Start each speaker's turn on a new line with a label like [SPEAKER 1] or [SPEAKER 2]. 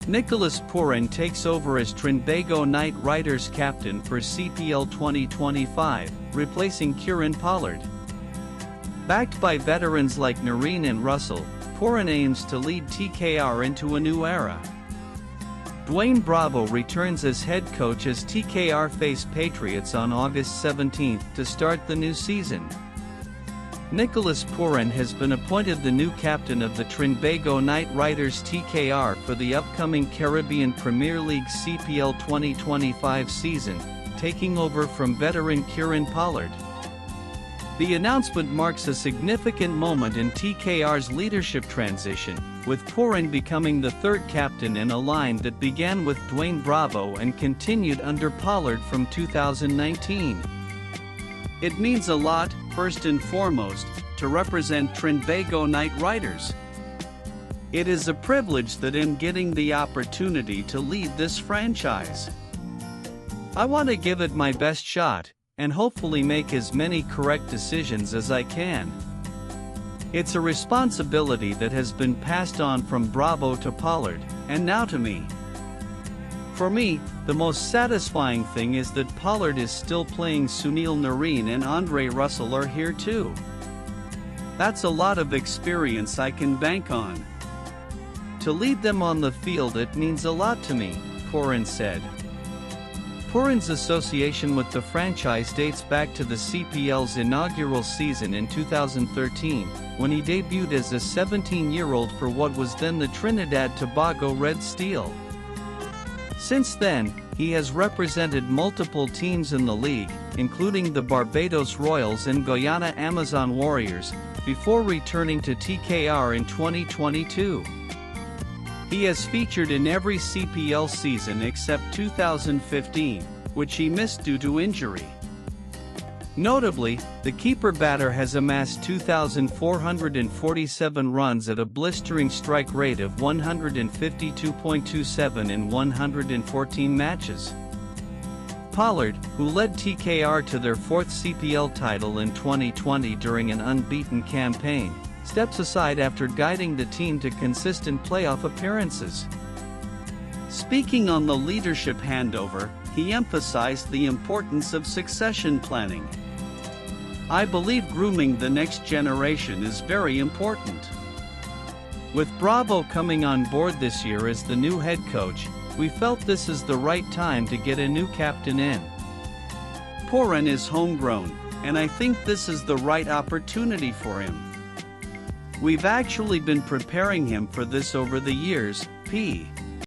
[SPEAKER 1] Nicholas Pooran takes over as Trinbago Knight Riders captain for CPL 2025, replacing Kieron Pollard. Backed by veterans like Nareen and Russell, Pooran aims to lead TKR into a new era. Dwayne Bravo returns as head coach as TKR face Patriots on August 17 to start the new season. Nicholas Pooran has been appointed the new captain of the Trinbago Knight Riders TKR for the upcoming Caribbean Premier League CPL 2025 season, taking over from veteran Kieron Pollard. The announcement marks a significant moment in TKR's leadership transition, with Pooran becoming the third captain in a line that began with Dwayne Bravo and continued under Pollard from 2019. It means a lot, first and foremost, to represent Trinbago Knight Riders. It is a privilege that I'm getting the opportunity to lead this franchise. I want to give it my best shot, and hopefully make as many correct decisions as I can. It's a responsibility that has been passed on from Bravo to Pollard, and now to me. For me, the most satisfying thing is that Pollard is still playing. Sunil Nareen and Andre Russell are here too. That's a lot of experience I can bank on. To lead them on the field, it means a lot to me, Pooran said. Pooran's association with the franchise dates back to the CPL's inaugural season in 2013, when he debuted as a 17-year-old for what was then the Trinidad Tobago Red Steel. Since then, he has represented multiple teams in the league, including the Barbados Royals and Guyana Amazon Warriors, before returning to TKR in 2022. He has featured in every CPL season except 2015, which he missed due to injury. Notably, the keeper-batter has amassed 2,447 runs at a blistering strike rate of 152.27 in 114 matches. Pollard, who led TKR to their fourth CPL title in 2020 during an unbeaten campaign, steps aside after guiding the team to consistent playoff appearances. Speaking on the leadership handover, he emphasized the importance of succession planning. I believe grooming the next generation is very important. With Bravo coming on board this year as the new head coach, we felt this is the right time to get a new captain in. Pooran is homegrown, and I think this is the right opportunity for him. We've actually been preparing him for this over the years, P.